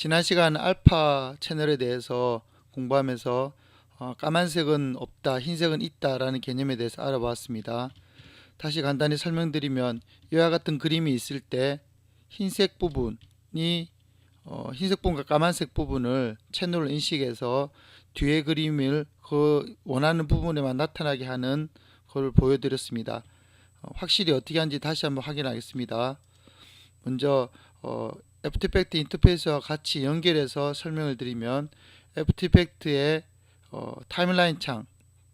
지난 시간 알파 채널에 대해서 공부하면서 까만색은 없다, 흰색은 있다라는 개념에 대해서 알아보았습니다. 다시 간단히 설명드리면 이와 같은 그림이 있을 때 흰색 부분이 흰색 부분과 까만색 부분을 채널로 인식해서 뒤에 그림을 그 원하는 부분에만 나타나게 하는 것을 보여드렸습니다. 확실히 어떻게 하는지 다시 한번 확인하겠습니다. 먼저 애프터 이펙트 인터페이스와 같이 연결해서 설명을 드리면 애프터 이펙트의 타임라인 창,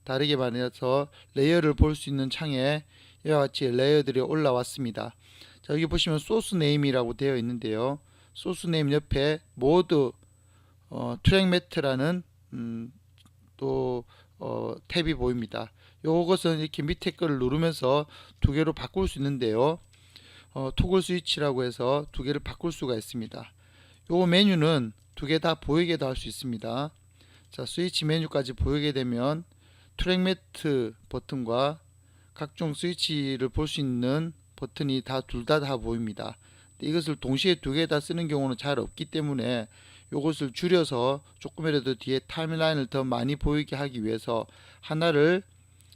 다르게 말해서 레이어를 볼 수 있는 창에 이와 같이 레이어들이 올라왔습니다. 자, 여기 보시면 소스 네임이라고 되어 있는데요. 소스 네임 옆에 모드 트랙 매트라는 또 탭이 보입니다. 요것은 이렇게 밑에 거를 누르면서 두 개로 바꿀 수 있는데요. 토글 스위치라고 해서 두 개를 바꿀 수가 있습니다. 요 메뉴는 두 개 다 보이게도 할 수 있습니다. 자, 스위치 메뉴까지 보이게 되면 트랙 매트 버튼과 각종 스위치를 볼 수 있는 버튼이 둘 다 보입니다. 이것을 동시에 두 개 다 쓰는 경우는 잘 없기 때문에 이것을 줄여서 조금이라도 뒤에 타임라인을 더 많이 보이게 하기 위해서 하나를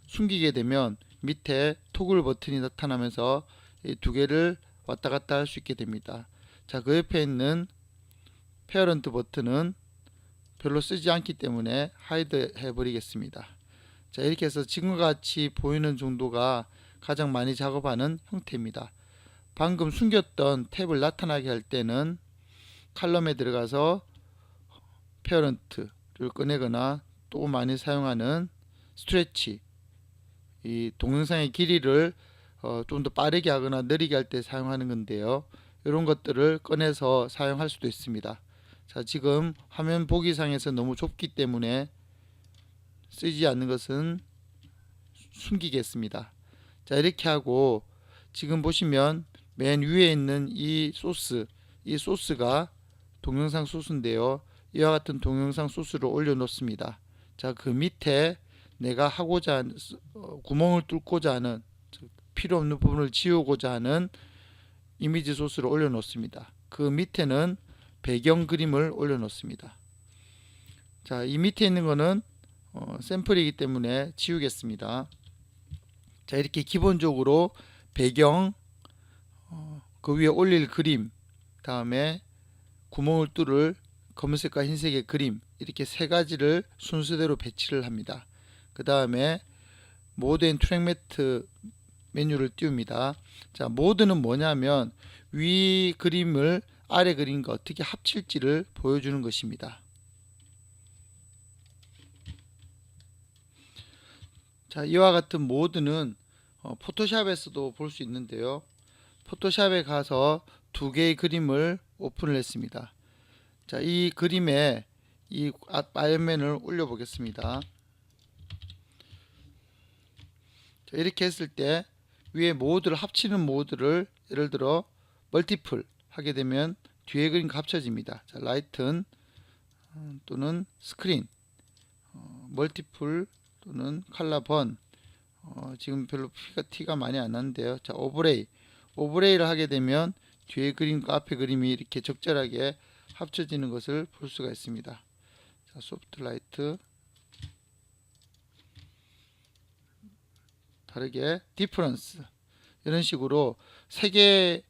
숨기게 되면 밑에 토글 버튼이 나타나면서 이 두 개를 왔다 갔다 할 수 있게 됩니다. 자, 그 옆에 있는 페어런트 버튼은 별로 쓰지 않기 때문에 하이드 해버리겠습니다. 자, 이렇게 해서 지금과 같이 보이는 정도가 가장 많이 작업하는 형태입니다. 방금 숨겼던 탭을 나타나게 할 때는 칼럼에 들어가서 페어런트를 꺼내거나 또 많이 사용하는 스트레치, 이 동영상의 길이를 좀 더 빠르게 하거나 느리게 할 때 사용하는 건데요. 이런 것들을 꺼내서 사용할 수도 있습니다. 자, 지금 화면 보기상에서 너무 좁기 때문에 쓰지 않는 것은 숨기겠습니다. 자, 이렇게 하고 지금 보시면 맨 위에 있는 이 소스가 동영상 소스인데요. 이와 같은 동영상 소스를 올려 놓습니다. 자, 그 밑에 내가 하고자 하는 구멍을 뚫고자 하는 필요 없는 부분을 지우고자 하는 이미지 소스를 올려 놓습니다. 그 밑에는 배경 그림을 올려 놓습니다. 자, 이 밑에 있는 거는 샘플이기 때문에 지우겠습니다. 자, 이렇게 기본적으로 배경, 그 위에 올릴 그림, 다음에 구멍을 뚫을 검은색과 흰색의 그림, 이렇게 세 가지를 순서대로 배치를 합니다. 그 다음에 모드 앤 트랙 매트 메뉴를 띄웁니다. 자, 모드는 뭐냐면 위 그림을 아래 그림과 어떻게 합칠지를 보여주는 것입니다. 자, 이와 같은 모드는 포토샵에서도 볼 수 있는데요. 포토샵에 가서 두 개의 그림을 오픈을 했습니다. 자, 이 그림에 이 아이언맨을 올려 보겠습니다. 자, 이렇게 했을 때 위에 모드를 합치는 모드를 예를 들어 멀티플 하게 되면 뒤에 그림과 합쳐집니다. 자, 라이튼 또는 스크린, 멀티플 또는 칼라 번, 지금 별로 티가 많이 안 나는데요. 자, 오버레이를 하게 되면 뒤에 그림과 앞에 그림이 이렇게 적절하게 합쳐지는 것을 볼 수가 있습니다. 자, 소프트 라이트, 다르게 디퍼런스, 이런 식으로 세 개의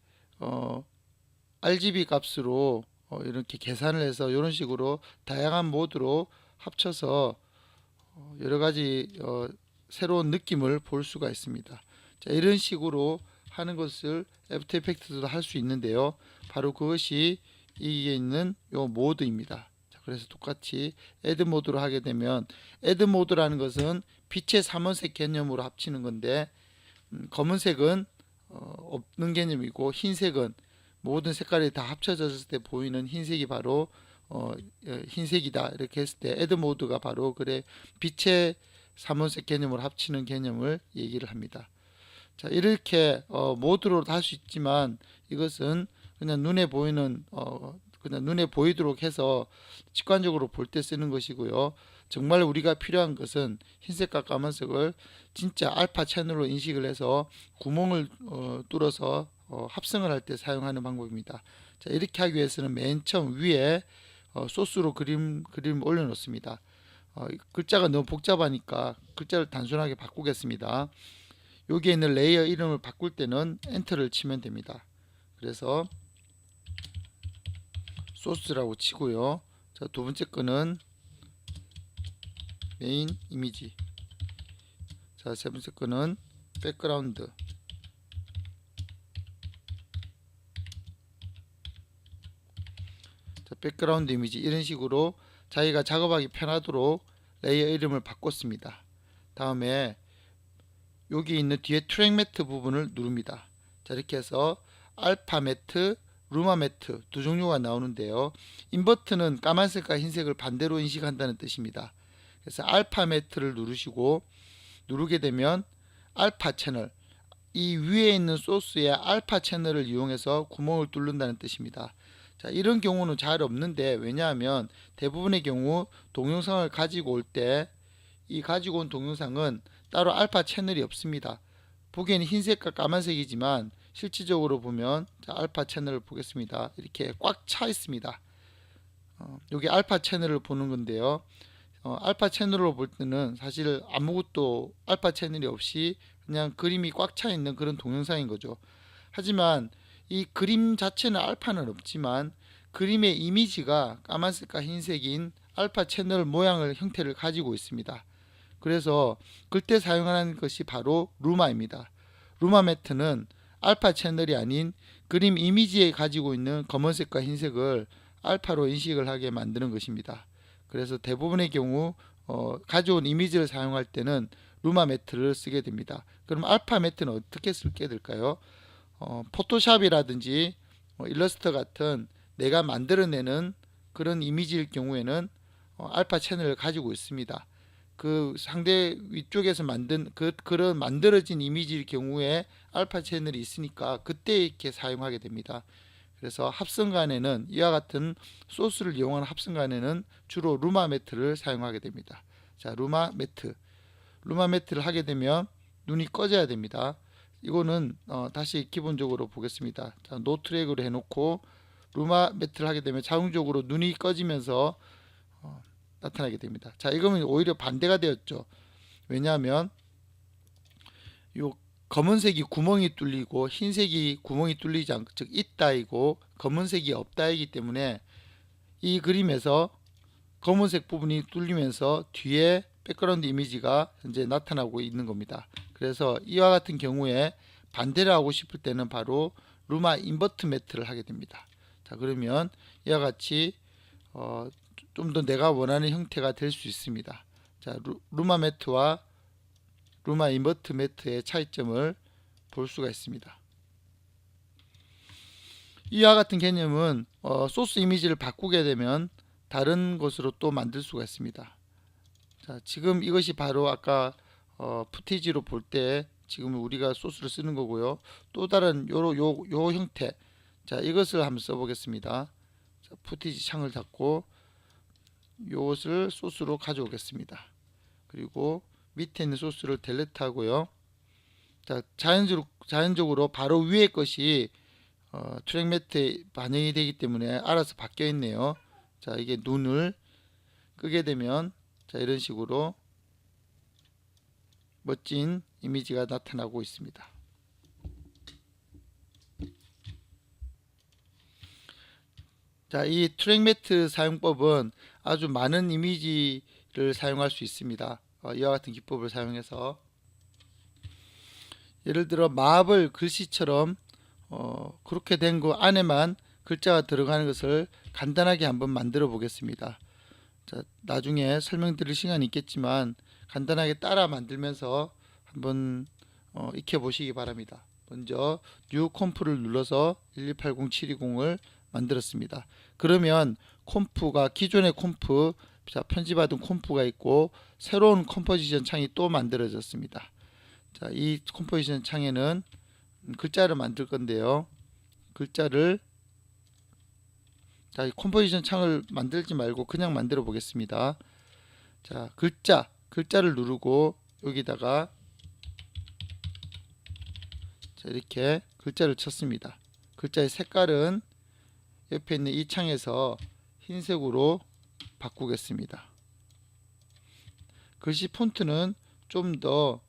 RGB 값으로 이렇게 계산을 해서 이런 식으로 다양한 모드로 합쳐서 여러 가지 새로운 느낌을 볼 수가 있습니다. 자, 이런 식으로 하는 것을 애프터 이펙트도 할 수 있는데요. 바로 그것이 이게 있는 요 모드입니다. 자, 그래서 똑같이 애드 모드로 하게 되면, 애드 모드라는 것은 빛의 삼원색 개념으로 합치는 건데, 검은색은 없는 개념이고 흰색은 모든 색깔이 다 합쳐졌을 때 보이는 흰색이 바로 흰색이다, 이렇게 했을 때 애드 모드가 바로 그래 빛의 삼원색 개념으로 합치는 개념을 얘기를 합니다. 자, 이렇게 모드로 할 수 있지만 이것은 그냥 눈에 보이는 그냥 눈에 보이도록 해서 직관적으로 볼 때 쓰는 것이고요. 정말 우리가 필요한 것은 흰색과 까만색을 진짜 알파 채널로 인식을 해서 구멍을 뚫어서 합성을 할 때 사용하는 방법입니다. 자, 이렇게 하기 위해서는 맨 처음 위에 소스로 그림 올려 놓습니다. 글자가 너무 복잡하니까 글자를 단순하게 바꾸겠습니다. 여기에 있는 레이어 이름을 바꿀 때는 엔터를 치면 됩니다. 그래서 소스라고 치고요. 자, 두 번째 거는 메인 이미지. 자, 세 번째 거는 백그라운드. 자, 백그라운드 이미지. 이런 식으로 자기가 작업하기 편하도록 레이어 이름을 바꿨습니다. 다음에 여기 있는 뒤에 트랙 매트 부분을 누릅니다. 자, 이렇게 해서 알파 매트, 루마 매트 두 종류가 나오는데요. 인버트는 까만색과 흰색을 반대로 인식한다는 뜻입니다. 그래서 알파 매트를 누르시고, 누르게 되면 알파 채널, 이 위에 있는 소스의 알파 채널을 이용해서 구멍을 뚫는다는 뜻입니다. 자, 이런 경우는 잘 없는데, 왜냐하면 대부분의 경우 동영상을 가지고 올 때 이 가지고 온 동영상은 따로 알파 채널이 없습니다. 보기에는 흰색과 까만색이지만 실질적으로 보면, 자, 알파 채널을 보겠습니다. 이렇게 꽉 차 있습니다. 여기 알파 채널을 보는 건데요. 알파 채널로 볼 때는 사실 아무것도 알파 채널이 없이 그냥 그림이 꽉 차 있는 그런 동영상인 거죠. 하지만 이 그림 자체는 알파는 없지만 그림의 이미지가 까만색과 흰색인 알파 채널 모양을 형태를 가지고 있습니다. 그래서 그때 사용하는 것이 바로 루마입니다. 루마 매트는 알파 채널이 아닌 그림 이미지에 가지고 있는 검은색과 흰색을 알파로 인식을 하게 만드는 것입니다. 그래서 대부분의 경우 가져온 이미지를 사용할 때는 루마 매트를 쓰게 됩니다. 그럼 알파 매트는 어떻게 쓰게 될까요? 포토샵이라든지 일러스트 같은 내가 만들어내는 그런 이미지일 경우에는 알파 채널을 가지고 있습니다. 그 상대 위쪽에서 만든 그런 만들어진 이미지일 경우에 알파 채널이 있으니까 그때 이렇게 사용하게 됩니다. 그래서 합성관에는 이와 같은 소스를 이용한 합성관에는 주로 루마 매트를 사용하게 됩니다. 자, 루마 매트를 하게 되면 눈이 꺼져야 됩니다. 이거는 다시 기본적으로 보겠습니다. 자, 노 트랙으로 해놓고 루마 매트를 하게 되면 자동적으로 눈이 꺼지면서 나타나게 됩니다. 자, 이거는 오히려 반대가 되었죠. 왜냐하면 요 검은색이 구멍이 뚫리고 흰색이 구멍이 뚫리지 않고, 즉 있다이고 검은색이 없다이기 때문에 이 그림에서 검은색 부분이 뚫리면서 뒤에 백그라운드 이미지가 현재 나타나고 있는 겁니다. 그래서 이와 같은 경우에 반대를 하고 싶을 때는 바로 루마 인버트 매트를 하게 됩니다. 자, 그러면 이와 같이 좀 더 내가 원하는 형태가 될 수 있습니다. 자, 루마 매트와 루마 인버트 매트의 차이점을 볼 수가 있습니다. 이와 같은 개념은 소스 이미지를 바꾸게 되면 다른 것으로 또 만들 수가 있습니다. 자, 지금 이것이 바로 아까 푸티지로 볼 때 지금 우리가 소스를 쓰는 거고요. 또 다른 요 형태, 자, 이것을 한번 써보겠습니다. 자, 푸티지 창을 닫고 이것을 소스로 가져오겠습니다. 그리고 밑에 있는 소스를 델레트 하고요. 자, 자연적으로 바로 위에 것이 트랙 매트에 반영이 되기 때문에 알아서 바뀌어 있네요. 자, 이게 눈을 끄게 되면, 자, 이런 식으로 멋진 이미지가 나타나고 있습니다. 자, 이 트랙 매트 사용법은 아주 많은 이미지를 사용할 수 있습니다. 이와 같은 기법을 사용해서 예를 들어 마블 글씨처럼 그렇게 된 거 안에만 글자가 들어가는 것을 간단하게 한번 만들어 보겠습니다. 자, 나중에 설명드릴 시간이 있겠지만 간단하게 따라 만들면서 한번 익혀 보시기 바랍니다. 먼저 뉴 컴프를 눌러서 1280720을 만들었습니다. 그러면 컴프가 기존의 컴프, 자, 편집하던 컴프가 있고 새로운 컴포지션 창이 또 만들어졌습니다. 자, 이 컴포지션 창에는 글자를 만들 건데요. 글자를, 자, 이 컴포지션 창을 만들지 말고 그냥 만들어 보겠습니다. 자, 글자를 누르고 여기다가 자, 이렇게 글자를 쳤습니다. 글자의 색깔은 옆에 있는 이 창에서 흰색으로 바꾸겠습니다. 글씨 폰트는 좀 더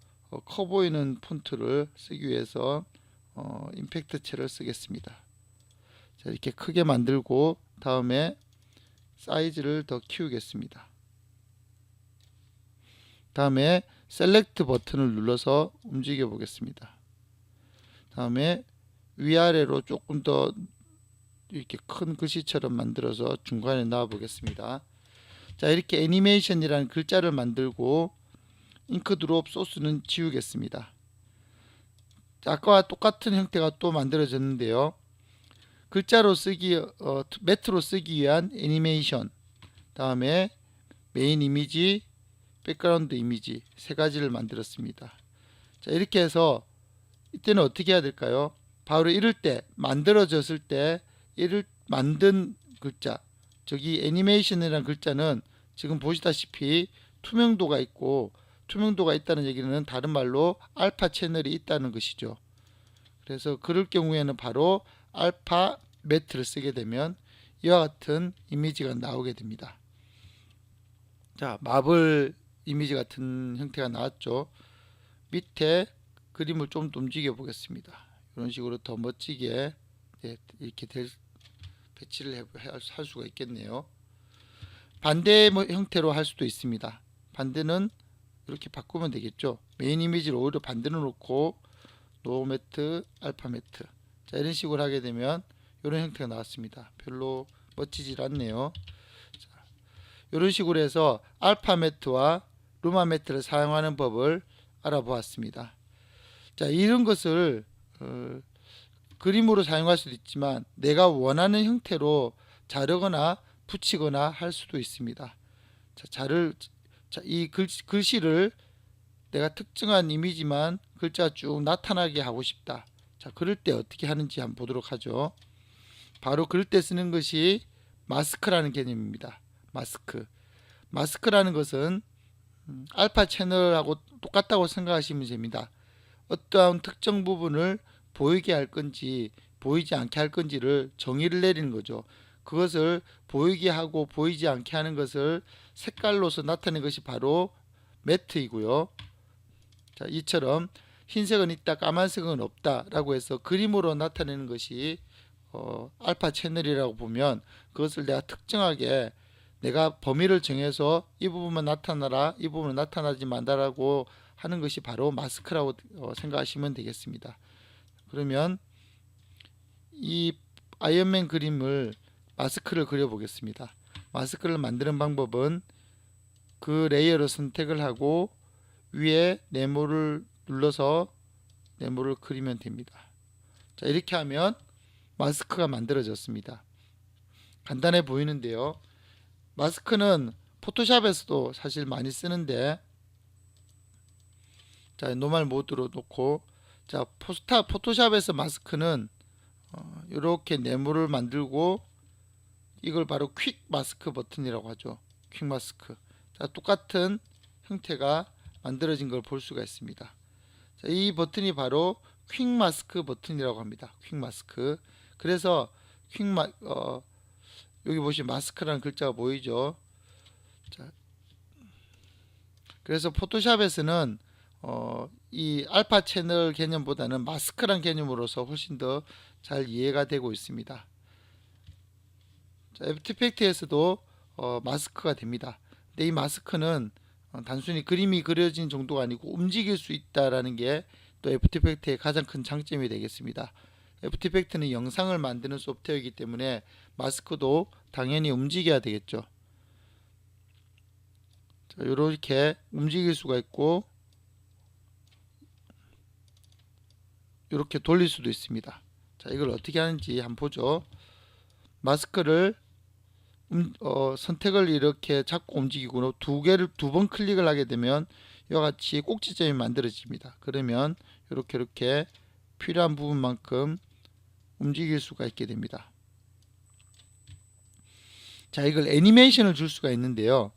커 보이는 폰트를 쓰기 위해서 임팩트체를 쓰겠습니다. 자, 이렇게 크게 만들고 다음에 사이즈를 더 키우겠습니다. 다음에 셀렉트 버튼을 눌러서 움직여 보겠습니다. 다음에 위아래로 조금 더 이렇게 큰 글씨처럼 만들어서 중간에 넣어 보겠습니다. 자, 이렇게 애니메이션이라는 글자를 만들고 잉크 드롭 소스는 지우겠습니다. 자, 아까와 똑같은 형태가 또 만들어졌는데요. 글자로 쓰기 매트로 쓰기 위한 애니메이션, 다음에 메인 이미지, 백그라운드 이미지 세 가지를 만들었습니다. 자, 이렇게 해서 이때는 어떻게 해야 될까요? 바로 이럴 때 만들어졌을 때 이를 만든 글자, 저기 애니메이션이라는 글자는 지금 보시다시피 투명도가 있고, 투명도가 있다는 얘기는 다른 말로 알파 채널이 있다는 것이죠. 그래서 그럴 경우에는 바로 알파 매트를 쓰게 되면 이와 같은 이미지가 나오게 됩니다. 자, 마블 이미지 같은 형태가 나왔죠. 밑에 그림을 좀 더 움직여 보겠습니다. 이런 식으로 더 멋지게 이렇게 배치를 할 수가 있겠네요. 반대 형태로 할 수도 있습니다. 반대는 이렇게 바꾸면 되겠죠. 메인 이미지를 오히려 반대로 놓고 노 매트, 알파 매트, 자, 이런 식으로 하게 되면 이런 형태가 나왔습니다. 별로 멋지질 않네요. 자, 이런 식으로 해서 알파 매트와 루마 매트를 사용하는 법을 알아보았습니다. 자, 이런 것을 그림으로 사용할 수도 있지만 내가 원하는 형태로 자르거나 붙이거나 할 수도 있습니다. 자, 이 글씨를 내가 특정한 이미지만 글자가 쭉 나타나게 하고 싶다. 자, 그럴 때 어떻게 하는지 한번 보도록 하죠. 바로 그럴 때 쓰는 것이 마스크라는 개념입니다. 마스크라는 것은 알파 채널하고 똑같다고 생각하시면 됩니다. 어떠한 특정 부분을 보이게 할 건지 보이지 않게 할 건지를 정의를 내리는 거죠. 그것을 보이게 하고 보이지 않게 하는 것을 색깔로서 나타내는 것이 바로 매트이고요. 자, 이처럼 흰색은 있다, 까만색은 없다 라고 해서 그림으로 나타내는 것이 알파 채널이라고 보면, 그것을 내가 특정하게 내가 범위를 정해서 이 부분만 나타나라, 이 부분은 나타나지 말라고 하는 것이 바로 마스크라고 생각하시면 되겠습니다. 그러면 이 아이언맨 그림을 마스크를 그려 보겠습니다. 마스크를 만드는 방법은 그 레이어를 선택을 하고 위에 네모를 눌러서 네모를 그리면 됩니다. 자, 이렇게 하면 마스크가 만들어졌습니다. 간단해 보이는데요. 마스크는 포토샵에서도 사실 많이 쓰는데, 자, 노멀 모드로 놓고, 자, 포토샵에서 마스크는 이렇게 네모를 만들고 이걸 바로 퀵 마스크 버튼이라고 하죠. 퀵 마스크. 자, 똑같은 형태가 만들어진 걸 볼 수가 있습니다. 자, 이 버튼이 바로 퀵 마스크 버튼이라고 합니다. 퀵 마스크. 그래서 여기 보시면 마스크라는 글자가 보이죠. 자, 그래서 포토샵에서는 이 알파 채널 개념보다는 마스크란 개념으로서 훨씬 더 잘 이해가 되고 있습니다. 자, 애프터 이펙트에서도 마스크가 됩니다. 근데 이 마스크는 단순히 그림이 그려진 정도가 아니고 움직일 수 있다라는 게 또 애프터 이펙트의 가장 큰 장점이 되겠습니다. 애프터 이펙트는 영상을 만드는 소프트웨어이기 때문에 마스크도 당연히 움직여야 되겠죠. 자, 이렇게 움직일 수가 있고 이렇게 돌릴 수도 있습니다. 자, 이걸 어떻게 하는지 한번 보죠. 마스크를 선택을 이렇게 잡고 움직이고 두 번 클릭을 하게 되면 이와 같이 꼭지점이 만들어집니다. 그러면 이렇게 필요한 부분만큼 움직일 수가 있게 됩니다. 자, 이걸 애니메이션을 줄 수가 있는데요.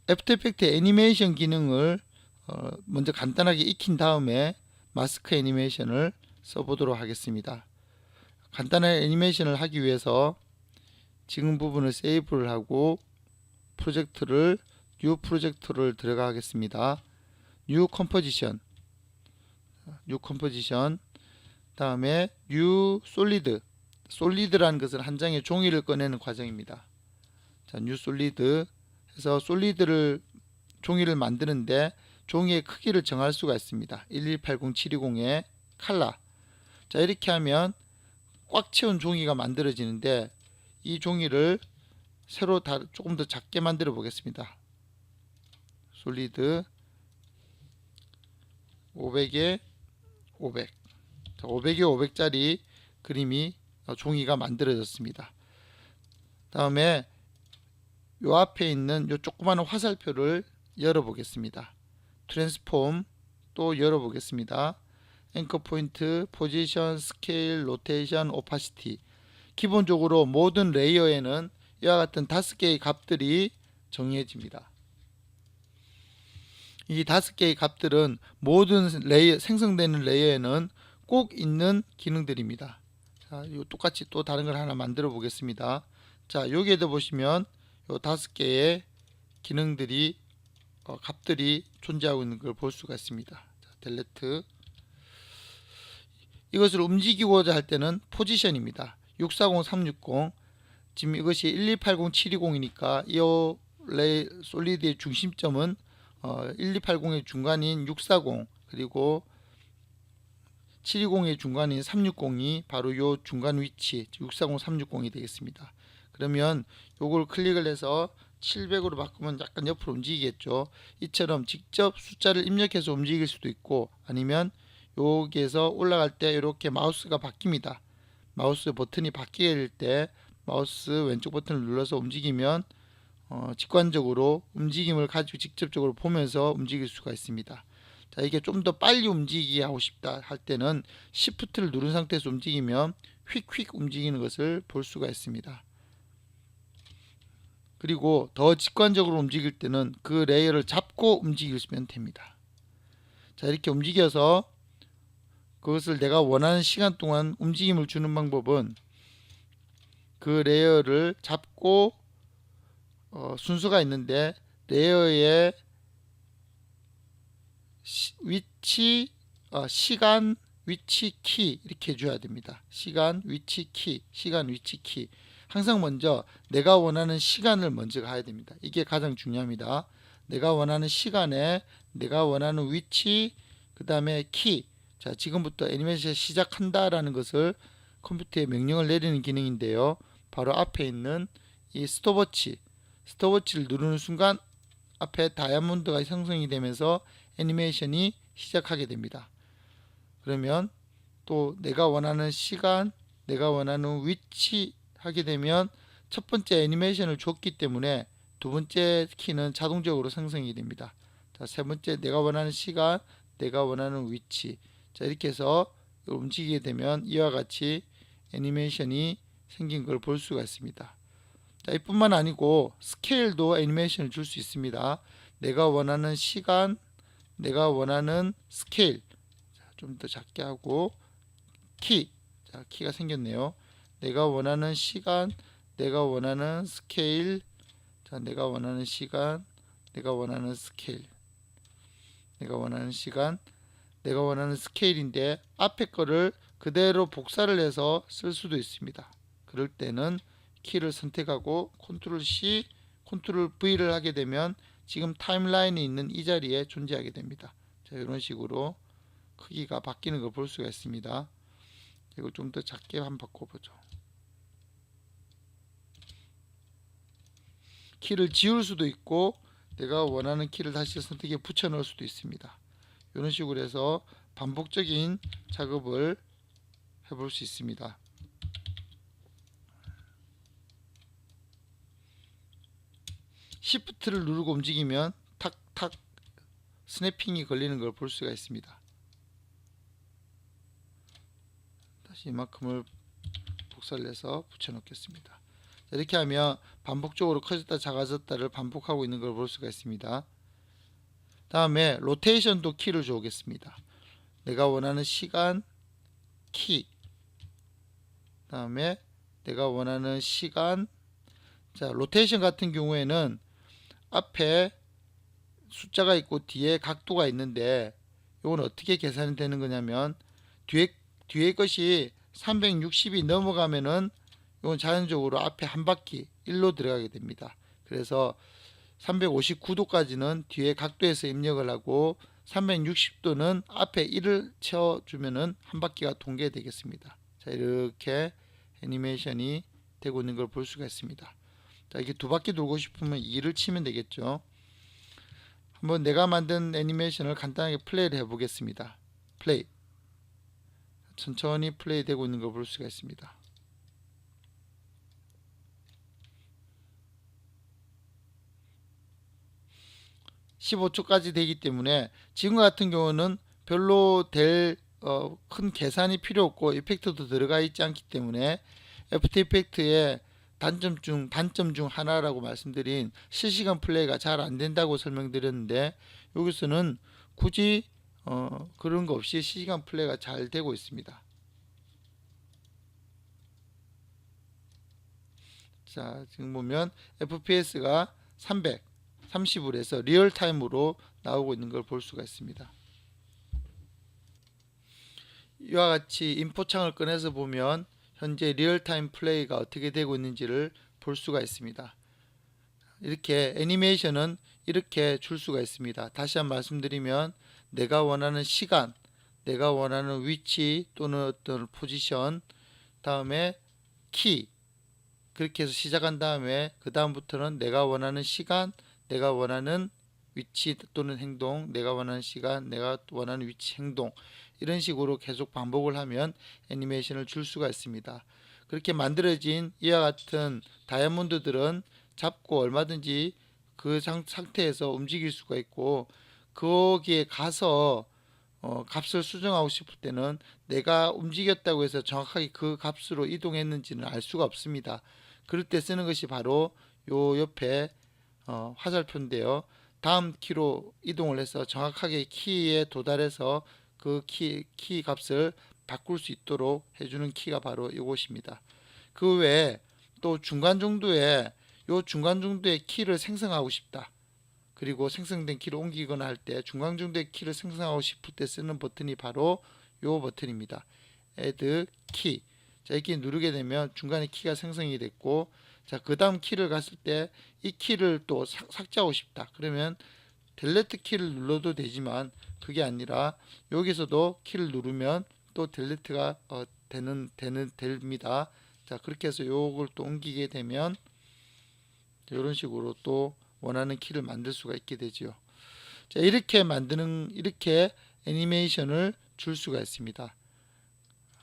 애프터 이펙트 애니메이션 기능을 먼저 간단하게 익힌 다음에 마스크 애니메이션을 써보도록 하겠습니다. 간단한 애니메이션을 하기 위해서 지금 부분을 세이브를 하고 프로젝트를 뉴 프로젝트를 들어가겠습니다. 뉴 컴포지션 다음에 뉴 솔리드라는 것은 한 장의 종이를 꺼내는 과정입니다. 자, 뉴 솔리드 해서 솔리드를 종이를 만드는데 종이의 크기를 정할 수가 있습니다. 1180720의 칼라. 자, 이렇게 하면 꽉 채운 종이가 만들어지는데 이 종이를 새로 조금 더 작게 만들어 보겠습니다. 솔리드 500에 500. 자, 500에 500짜리 그림이 종이가 만들어졌습니다. 다음에 요 앞에 있는 요 조그마한 화살표를 열어보겠습니다. 트랜스폼 또 열어보겠습니다. 앵커 포인트, 포지션, 스케일, 로테이션, 오파시티. 기본적으로 모든 레이어에는 이와 같은 5개의 값들이 정해집니다. 이 5개의 값들은 모든 레이어, 생성되는 레이어에는 꼭 있는 기능들입니다. 자, 요 똑같이 또 다른 걸 하나 만들어 보겠습니다. 자, 여기에도 보시면 요 5개의 기능들이 값들이 존재하고 있는 걸 볼 수가 있습니다. 자, 델레트. 이것을 움직이고자 할 때는 포지션입니다. 640360. 지금 이것이 1280720이니까 이 솔리드의 중심점은 1280의 중간인 640 그리고 720의 중간인 360이 바로 이 중간 위치 640, 360이 되겠습니다. 그러면 요걸 클릭을 해서 700으로 바꾸면 약간 옆으로 움직이겠죠. 이처럼 직접 숫자를 입력해서 움직일 수도 있고 아니면 여기에서 올라갈 때 이렇게 마우스가 바뀝니다. 마우스 버튼이 바뀌게 될 때 마우스 왼쪽 버튼을 눌러서 움직이면 직관적으로 움직임을 가지고 직접적으로 보면서 움직일 수가 있습니다. 자, 이게 좀 더 빨리 움직이게 하고 싶다 할 때는 Shift를 누른 상태에서 움직이면 휙휙 움직이는 것을 볼 수가 있습니다. 그리고 더 직관적으로 움직일 때는 그 레이어를 잡고 움직이시면 됩니다. 자, 이렇게 움직여서 그것을 내가 원하는 시간 동안 움직임을 주는 방법은 그 레이어를 잡고 순서가 있는데 레이어의 위치, 시간, 위치, 키 이렇게 해줘야 됩니다. 시간, 위치, 키, 시간, 위치, 키. 항상 먼저 내가 원하는 시간을 먼저 가야 됩니다. 이게 가장 중요합니다. 내가 원하는 시간에 내가 원하는 위치, 그 다음에 키. 자, 지금부터 애니메이션 시작한다라는 것을 컴퓨터에 명령을 내리는 기능인데요. 바로 앞에 있는 이 스톱워치를 누르는 순간 앞에 다이아몬드가 생성이 되면서 애니메이션이 시작하게 됩니다. 그러면 또 내가 원하는 시간, 내가 원하는 위치 하게 되면 첫 번째 애니메이션을 줬기 때문에 두 번째 키는 자동적으로 생성이 됩니다. 자, 세 번째 내가 원하는 시간, 내가 원하는 위치. 자, 이렇게 해서 움직이게 되면 이와 같이 애니메이션이 생긴 걸 볼 수가 있습니다. 자, 이뿐만 아니고 스케일도 애니메이션을 줄 수 있습니다. 내가 원하는 시간, 내가 원하는 스케일. 좀 더 작게 하고 키. 자, 키가 생겼네요. 내가 원하는 시간, 내가 원하는 스케일. 자, 내가 원하는 시간, 내가 원하는 스케일. 내가 원하는 시간, 내가 원하는 스케일인데 앞에 거를 그대로 복사를 해서 쓸 수도 있습니다. 그럴 때는 키를 선택하고 컨트롤 C, 컨트롤 V를 하게 되면 지금 타임라인에 있는 이 자리에 존재하게 됩니다. 자, 이런 식으로 크기가 바뀌는 걸 볼 수가 있습니다. 이걸 좀 더 작게 한번 바꿔보죠. 키를 지울 수도 있고 내가 원하는 키를 다시 선택해 붙여 넣을 수도 있습니다. 이런 식으로 해서 반복적인 작업을 해볼 수 있습니다. Shift를 누르고 움직이면 탁탁 스냅핑이 걸리는 걸 볼 수가 있습니다. 다시 이만큼을 복사를 해서 붙여 놓겠습니다. 이렇게 하면 반복적으로 커졌다 작아졌다를 반복하고 있는 걸 볼 수가 있습니다. 다음에 로테이션도 키를 주겠습니다. 내가 원하는 시간, 키. 다음에 내가 원하는 시간. 자, 로테이션 같은 경우에는 앞에 숫자가 있고 뒤에 각도가 있는데 이건 어떻게 계산이 되는 거냐면 뒤에 것이 360이 넘어가면은 이건 자연적으로 앞에 한 바퀴 1로 들어가게 됩니다. 그래서 359도까지는 뒤에 각도에서 입력을 하고 360도는 앞에 1을 채워주면은 한 바퀴가 통계되겠습니다. 자, 이렇게 애니메이션이 되고 있는 걸 볼 수가 있습니다. 자, 이게 두 바퀴 돌고 싶으면 2를 치면 되겠죠. 한번 내가 만든 애니메이션을 간단하게 플레이를 해보겠습니다. 플레이. 천천히 플레이 되고 있는 걸 볼 수가 있습니다. 15초까지 되기 때문에 지금 같은 경우는 별로 큰 계산이 필요 없고 이펙트도 들어가 있지 않기 때문에 애프터 이펙트의 단점 중 하나라고 말씀드린 실시간 플레이가 잘 안된다고 설명드렸는데 여기서는 굳이 그런 거 없이 실시간 플레이가 잘 되고 있습니다. 자, 지금 보면 FPS가 330으로 해서 리얼타임으로 나오고 있는 걸 볼 수가 있습니다. 이와 같이 인포창을 꺼내서 보면 현재 리얼타임 플레이가 어떻게 되고 있는지를 볼 수가 있습니다. 이렇게 애니메이션은 이렇게 줄 수가 있습니다. 다시 한번 말씀드리면 내가 원하는 시간, 내가 원하는 위치 또는 어떤 포지션, 다음에 키, 그렇게 해서 시작한 다음에 그 다음부터는 내가 원하는 시간, 내가 원하는 위치 또는 행동, 내가 원하는 시간, 내가 원하는 위치, 행동, 이런 식으로 계속 반복을 하면 애니메이션을 줄 수가 있습니다. 그렇게 만들어진 이와 같은 다이아몬드들은 잡고 얼마든지 그 상태에서 움직일 수가 있고, 거기에 가서 값을 수정하고 싶을 때는 내가 움직였다고 해서 정확하게 그 값으로 이동했는지는 알 수가 없습니다. 그럴 때 쓰는 것이 바로 요 옆에 화살표인데요. 다음 키로 이동을 해서 정확하게 키에 도달해서 그 키 값을 바꿀 수 있도록 해주는 키가 바로 이것입니다. 그 외에 또 중간 정도의 키를 생성하고 싶다. 그리고 생성된 키를 옮기거나 할 때 중간 정도의 키를 생성하고 싶을 때 쓰는 버튼이 바로 이 버튼입니다. Add Key. 자, 이렇게 누르게 되면 중간에 키가 생성이 됐고, 자, 그 다음 키를 갔을 때 이 키를 또 삭제하고 싶다. 그러면 델레트 키를 눌러도 되지만 그게 아니라 여기서도 키를 누르면 또 델레트가 됩니다. 자, 그렇게 해서 요걸 또 옮기게 되면 이런 식으로 또 원하는 키를 만들 수가 있게 되죠. 자, 이렇게 애니메이션을 줄 수가 있습니다.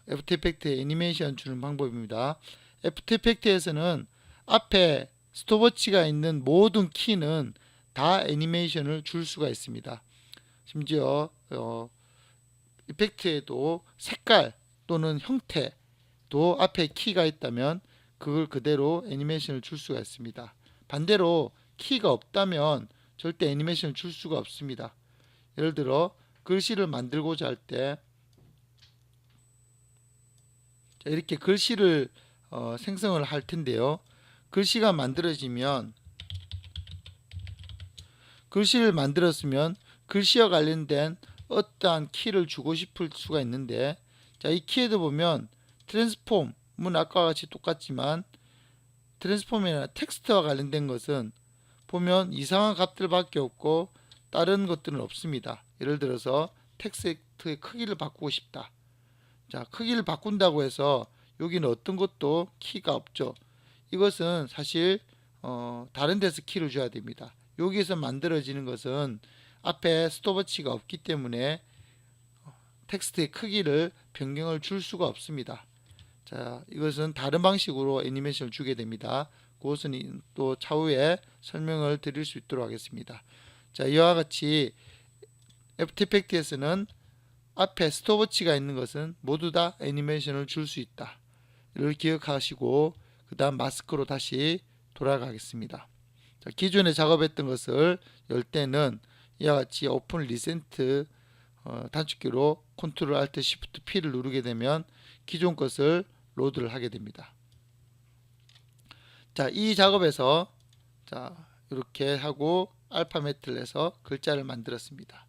애프터 이펙트에 애니메이션 주는 방법입니다. 애프터 이펙트에서는 앞에 스톱워치가 있는 모든 키는 다 애니메이션을 줄 수가 있습니다. 심지어 이펙트에도 색깔 또는 형태도 앞에 키가 있다면 그걸 그대로 애니메이션을 줄 수가 있습니다. 반대로 키가 없다면 절대 애니메이션을 줄 수가 없습니다. 예를 들어 글씨를 만들고자 할 때 이렇게 글씨를 생성을 할 텐데요. 글씨가 만들어지면 글씨를 만들었으면 글씨와 관련된 어떠한 키를 주고 싶을 수가 있는데, 자, 이 키에도 보면 트랜스폼은 아까와 같이 똑같지만 트랜스폼이나 텍스트와 관련된 것은 보면 이상한 값들밖에 없고 다른 것들은 없습니다. 예를 들어서 텍스트의 크기를 바꾸고 싶다. 자, 크기를 바꾼다고 해서 여기는 어떤 것도 키가 없죠. 이것은 사실 다른 데서 키를 줘야 됩니다. 여기에서 만들어지는 것은 앞에 스톱워치가 없기 때문에 텍스트의 크기를 변경을 줄 수가 없습니다. 자, 이것은 다른 방식으로 애니메이션을 주게 됩니다. 그것은 또 차후에 설명을 드릴 수 있도록 하겠습니다. 자, 이와 같이 애프터 이펙트에서는 앞에 스톱워치가 있는 것은 모두 다 애니메이션을 줄 수 있다. 이를 기억하시고 그 다음 마스크로 다시 돌아가겠습니다. 자, 기존에 작업했던 것을 열 때는 이와 같이 오픈 리센트 단축키로 컨트롤 알트 시프트 P를 누르게 되면 기존 것을 로드를 하게 됩니다. 자, 이 작업에서 자, 이렇게 하고 알파 매트를 해서 글자를 만들었습니다.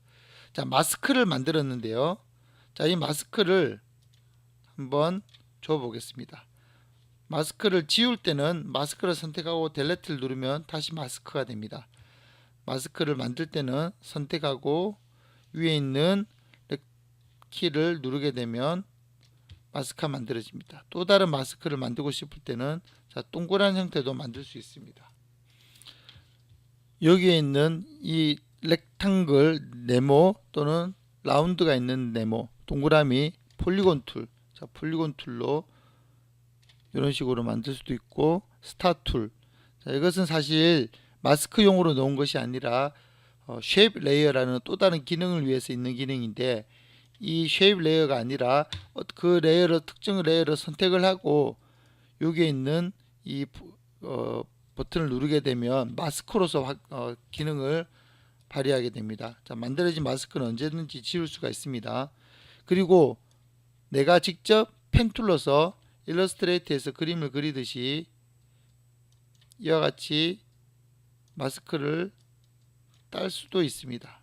자, 마스크를 만들었는데요. 자, 이 마스크를 한번 줘 보겠습니다. 마스크를 지울 때는 마스크를 선택하고 델레트를 누르면 다시 마스크가 됩니다. 마스크를 만들 때는 선택하고 위에 있는 키를 누르게 되면 마스크가 만들어집니다. 또 다른 마스크를 만들고 싶을 때는 자, 동그란 형태도 만들 수 있습니다. 여기에 있는 이 렉탱글 네모 또는 라운드가 있는 네모, 동그라미, 폴리곤 툴, 자, 폴리곤 툴로 이런 식으로 만들 수도 있고, 스타 툴. 자, 이것은 사실 마스크용으로 놓은 것이 아니라 쉐입 레이어라는 또 다른 기능을 위해서 있는 기능인데, 이 쉐입 레이어가 아니라 그 레이어를 특정 레이어를 선택을 하고 여기에 있는 이 버튼을 누르게 되면 마스크로서 기능을 발휘하게 됩니다. 자, 만들어진 마스크는 언제든지 지울 수가 있습니다. 그리고 내가 직접 펜 툴러서 일러스트레이트에서 그림을 그리듯이 이와 같이 마스크를 딸 수도 있습니다.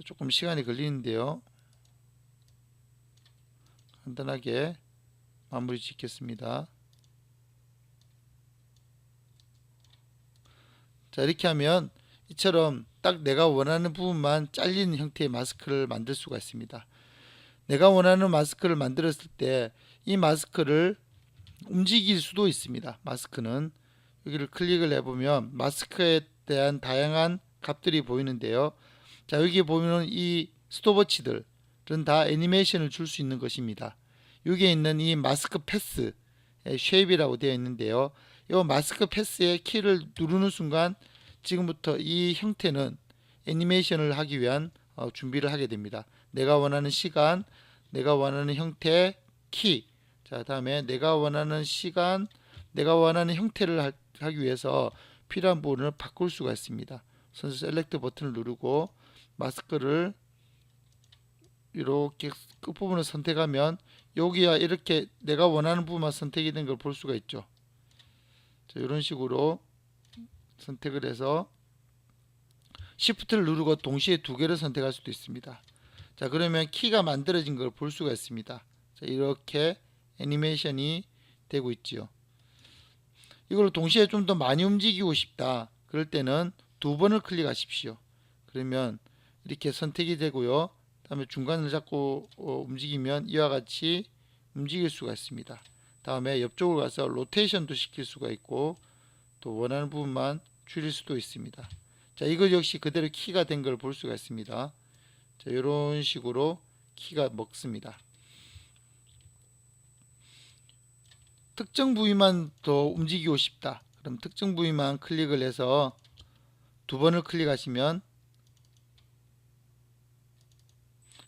조금 시간이 걸리는데요. 간단하게 마무리 짓겠습니다. 자, 이렇게 하면 이처럼 딱 내가 원하는 부분만 잘린 형태의 마스크를 만들 수가 있습니다. 내가 원하는 마스크를 만들었을 때 이 마스크를 움직일 수도 있습니다. 마스크는 여기를 클릭을 해보면 마스크에 대한 다양한 값들이 보이는데요. 자, 여기 보면 이 스톱워치들은 다 애니메이션을 줄 수 있는 것입니다. 여기에 있는 이 마스크 패스 쉐입이라고 되어 있는데요. 이 마스크 패스의 키를 누르는 순간 지금부터 이 형태는 애니메이션을 하기 위한 준비를 하게 됩니다. 내가 원하는 시간, 내가 원하는 형태, 키. 자, 다음에 내가 원하는 시간, 내가 원하는 형태를 하기 위해서 필요한 부분을 바꿀 수가 있습니다. 선수 셀렉트 버튼을 누르고 마스크를 이렇게 끝부분을 선택하면 여기야 이렇게 내가 원하는 부분만 선택이 된 걸 볼 수가 있죠. 자, 이런 식으로 선택을 해서 Shift를 누르고 동시에 두 개를 선택할 수도 있습니다. 자, 그러면 키가 만들어진 걸 볼 수가 있습니다. 자, 이렇게 애니메이션이 되고 있지요. 이걸 동시에 좀 더 많이 움직이고 싶다. 그럴 때는 두 번을 클릭하십시오. 그러면 이렇게 선택이 되고요. 다음에 중간을 잡고 움직이면 이와 같이 움직일 수가 있습니다. 다음에 옆쪽으로 가서 로테이션도 시킬 수가 있고 또 원하는 부분만 줄일 수도 있습니다. 자, 이것 역시 그대로 키가 된 걸 볼 수가 있습니다. 자, 이런 식으로 키가 먹습니다. 특정 부위만 더 움직이고 싶다. 그럼 특정 부위만 클릭을 해서 두 번을 클릭하시면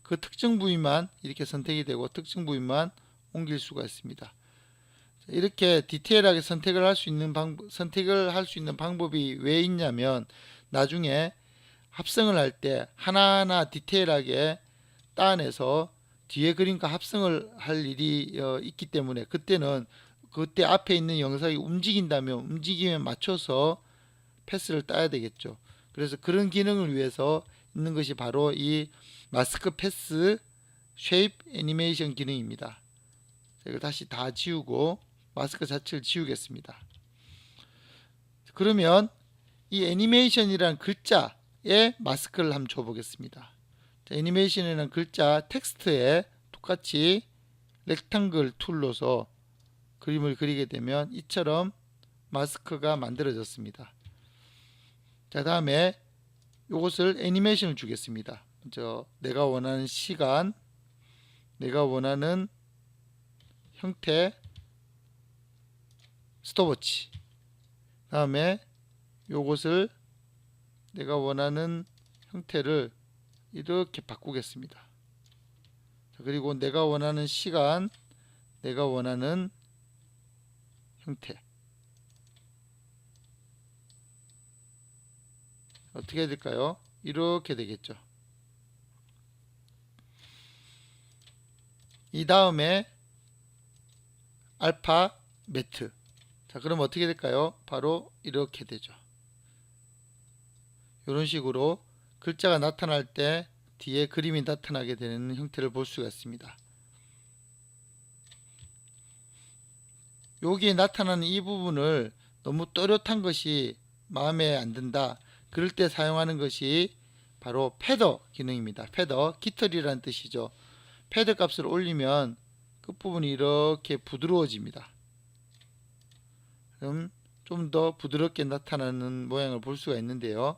그 특정 부위만 이렇게 선택이 되고 특정 부위만 옮길 수가 있습니다. 이렇게 디테일하게 선택을 할 수 있는 방법이 왜 있냐면 나중에 합성을 할 때 하나하나 디테일하게 따내서 뒤에 그림과 합성을 할 일이 있기 때문에 그때 앞에 있는 영상이 움직인다면 움직임에 맞춰서 패스를 따야 되겠죠. 그래서 그런 기능을 위해서 있는 것이 바로 이 마스크 패스 쉐입 애니메이션 기능입니다. 이걸 다시 다 지우고 마스크 자체를 지우겠습니다. 그러면 이 애니메이션이라는 글자에 마스크를 한번 줘보겠습니다. 자, 애니메이션이라는 글자 텍스트에 똑같이 렉탱글 툴로서 그림을 그리게 되면 이처럼 마스크가 만들어졌습니다. 자, 다음에 이것을 애니메이션을 주겠습니다. 먼저 내가 원하는 시간, 내가 원하는 형태, 스톱워치. 다음에 요것을 내가 원하는 형태를 이렇게 바꾸겠습니다. 자, 그리고 내가 원하는 시간, 내가 원하는 형태. 어떻게 해야 될까요? 이렇게 되겠죠. 이 다음에 알파 매트. 자, 그럼 어떻게 될까요? 바로 이렇게 되죠. 이런 식으로 글자가 나타날 때 뒤에 그림이 나타나게 되는 형태를 볼 수가 있습니다. 여기에 나타나는 이 부분을 너무 또렷한 것이 마음에 안 든다. 그럴 때 사용하는 것이 바로 패더 기능입니다. 패더, 깃털이라는 뜻이죠. 패더 값을 올리면 끝부분이 이렇게 부드러워집니다. 그럼 좀 더 부드럽게 나타나는 모양을 볼 수가 있는데요.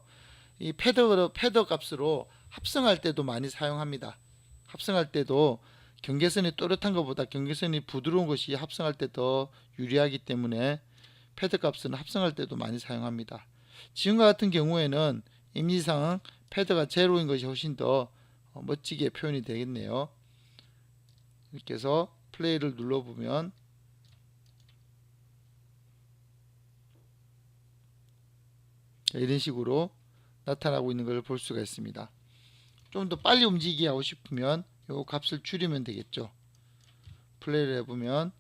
이 패더 값으로 합성할 때도 많이 사용합니다. 합성할 때도 경계선이 또렷한 것보다 경계선이 부드러운 것이 합성할 때 더 유리하기 때문에 패드 값은 합성할 때도 많이 사용합니다. 지금과 같은 경우에는 이미지상 패드가 제로인 것이 훨씬 더 멋지게 표현이 되겠네요. 이렇게 해서 플레이를 눌러보면 이런 식으로 나타나고 있는 걸 볼 수가 있습니다. 좀 더 빨리 움직이게 하고 싶으면 이 값을 줄이면 되겠죠. 플레이를 해보면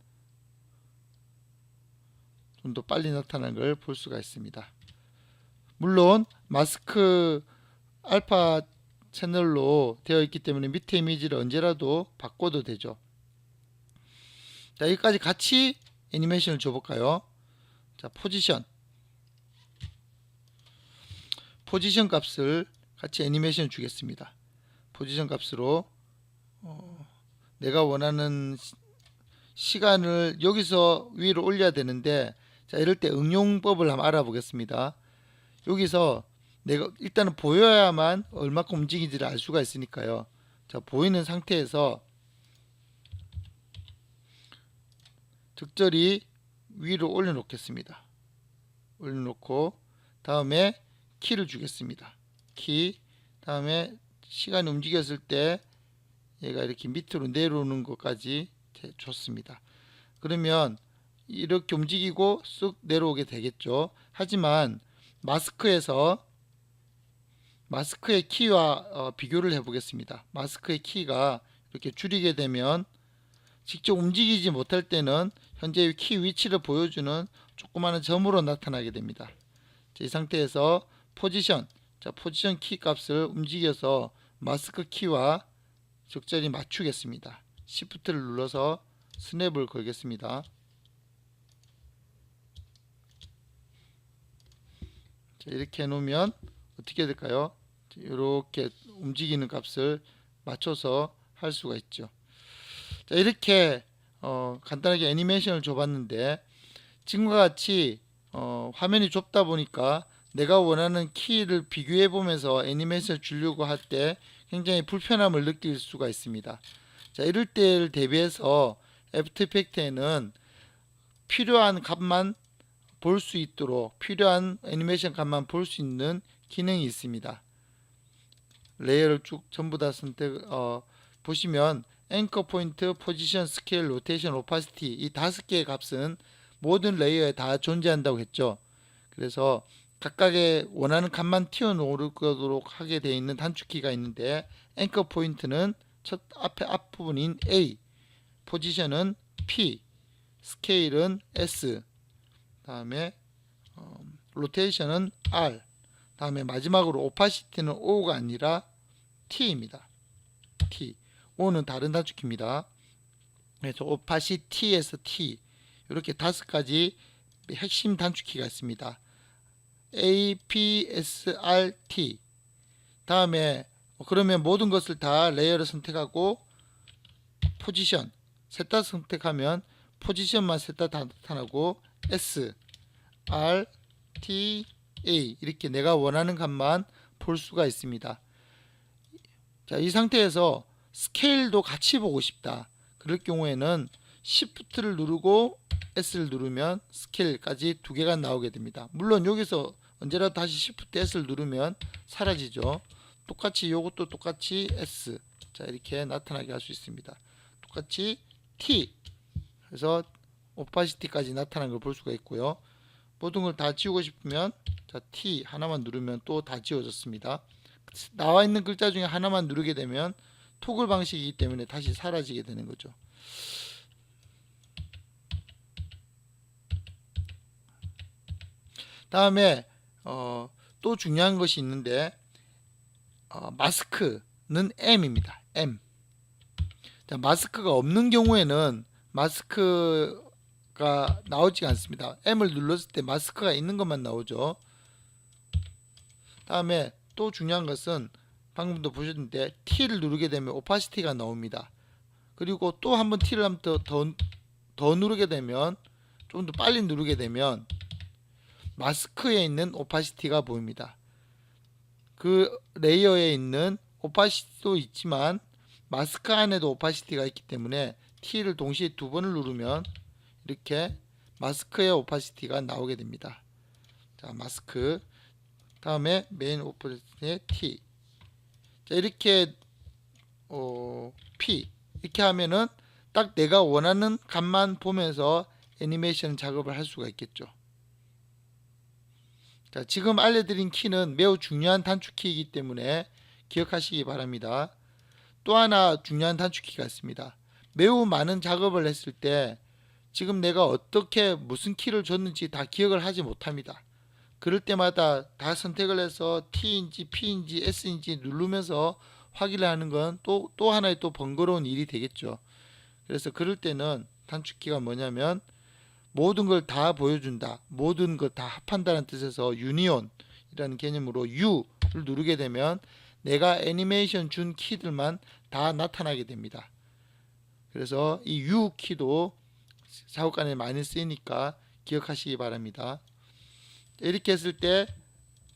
좀 더 빨리 나타나는 걸 볼 수가 있습니다. 물론 마스크 알파 채널로 되어 있기 때문에 밑에 이미지를 언제라도 바꿔도 되죠. 자, 여기까지 같이 애니메이션을 줘볼까요? 자, 포지션 값을 같이 애니메이션 주겠습니다. 포지션 값으로 내가 원하는 시간을 여기서 위로 올려야 되는데, 자, 이럴 때 응용법을 한번 알아보겠습니다. 여기서 내가 일단은 보여야만 얼마큼 움직이지를 알 수가 있으니까요. 자, 보이는 상태에서 적절히 위로 올려놓겠습니다. 올려놓고 다음에 키를 주겠습니다. 키, 다음에 시간이 움직였을 때 얘가 이렇게 밑으로 내려오는 것까지 줬습니다. 그러면 이렇게 움직이고 쑥 내려오게 되겠죠. 하지만 마스크의 키와 비교를 해 보겠습니다. 마스크의 키가 이렇게 줄이게 되면 직접 움직이지 못할 때는 현재 키 위치를 보여주는 조그마한 점으로 나타나게 됩니다. 자, 이 상태에서 포지션 키 값을 움직여서 마스크 키와 적절히 맞추겠습니다. Shift를 눌러서 스냅을 걸겠습니다. 자, 이렇게 해놓으면 어떻게 될까요? 이렇게 움직이는 값을 맞춰서 할 수가 있죠. 자, 이렇게 간단하게 애니메이션을 줘봤는데, 지금과 같이 화면이 좁다 보니까 내가 원하는 키를 비교해 보면서 애니메이션을 주려고 할 때 굉장히 불편함을 느낄 수가 있습니다. 자, 이럴 때를 대비해서 애프터 이펙트에는 필요한 값만 볼 수 있도록, 필요한 애니메이션 값만 볼 수 있는 기능이 있습니다. 레이어를 쭉 전부 다 보시면 앵커 포인트, 포지션, 스케일, 로테이션, 오파시티 이 5개의 값은 모든 레이어에 다 존재한다고 했죠. 그래서 각각의 원하는 값만 튀어나오도록 하게 되어 있는 단축키가 있는데, 앵커 포인트는 앞부분인 A, 포지션은 P, 스케일은 S, 다음에 로테이션은 R, 다음에 마지막으로 오파시티는 O가 아니라 T입니다. T. O는 다른 단축키입니다. 그래서 오파시티에서 T, 이렇게 5가지 핵심 단축키가 있습니다. A, P, S, R, T. 다음에 그러면 모든 것을 다 레이어를 선택하고 포지션 셋 다 선택하면 포지션만 셋 다 나타나고 S, R, T, A 이렇게 내가 원하는 값만 볼 수가 있습니다. 자, 이 상태에서 스케일도 같이 보고 싶다. 그럴 경우에는 Shift를 누르고 S를 누르면 스케일까지 2개가 나오게 됩니다. 물론 여기서 언제라도 다시 Shift S를 누르면 사라지죠. 똑같이 이것도 똑같이 S, 자, 이렇게 나타나게 할 수 있습니다. 똑같이 T, 그래서 오파시티까지 나타나는 걸 볼 수가 있고요. 모든 걸 다 지우고 싶으면 자, T 하나만 누르면 또 다 지워졌습니다. 나와 있는 글자 중에 하나만 누르게 되면 토글 방식이기 때문에 다시 사라지게 되는 거죠. 다음에 또 중요한 것이 있는데 마스크는 M입니다. M. 자, 마스크가 없는 경우에는 마스크가 나오지 않습니다. M을 눌렀을 때 마스크가 있는 것만 나오죠. 다음에 또 중요한 것은 방금도 보셨는데 T를 누르게 되면 오파시티가 나옵니다. 그리고 또 한번 T를 한번 더 누르게 되면 좀 더 빨리 누르게 되면 마스크에 있는 오파시티가 보입니다. 그 레이어에 있는 오파시티도 있지만 마스크 안에도 오파시티가 있기 때문에 T를 동시에 두 번을 누르면 이렇게 마스크의 오파시티가 나오게 됩니다. 자, 마스크 다음에 메인 오파시티의 T. 자, 이렇게 P 이렇게 하면은 딱 내가 원하는 값만 보면서 애니메이션 작업을 할 수가 있겠죠. 자, 지금 알려드린 키는 매우 중요한 단축키이기 때문에 기억하시기 바랍니다. 또 하나 중요한 단축키가 있습니다. 매우 많은 작업을 했을 때 지금 내가 어떻게 무슨 키를 줬는지 다 기억을 하지 못합니다. 그럴 때마다 다 선택을 해서 T인지 P인지 S인지 누르면서 확인을 하는 건 또 하나의 또 번거로운 일이 되겠죠. 그래서 그럴 때는 단축키가 뭐냐면 모든 걸 다 보여준다, 모든 걸 다 합한다는 뜻에서 유니온이라는 개념으로 U를 누르게 되면 내가 애니메이션 준 키들만 다 나타나게 됩니다. 그래서 이 U 키도 작업간에 많이 쓰이니까 기억하시기 바랍니다. 이렇게 했을 때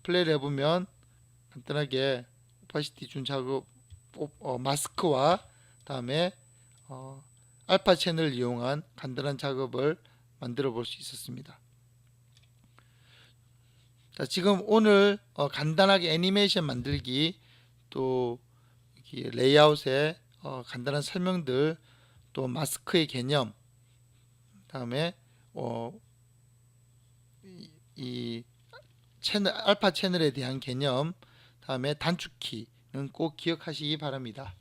플레이를 해보면 간단하게 오파시티 준 작업 마스크와 다음에 알파 채널을 이용한 간단한 작업을 만들어 볼 수 있었습니다. 자, 지금 오늘 간단하게 애니메이션 만들기 또 레이아웃의 간단한 설명들 또 마스크의 개념 다음에 이 채널 알파 채널에 대한 개념 다음에 단축키는 꼭 기억하시기 바랍니다.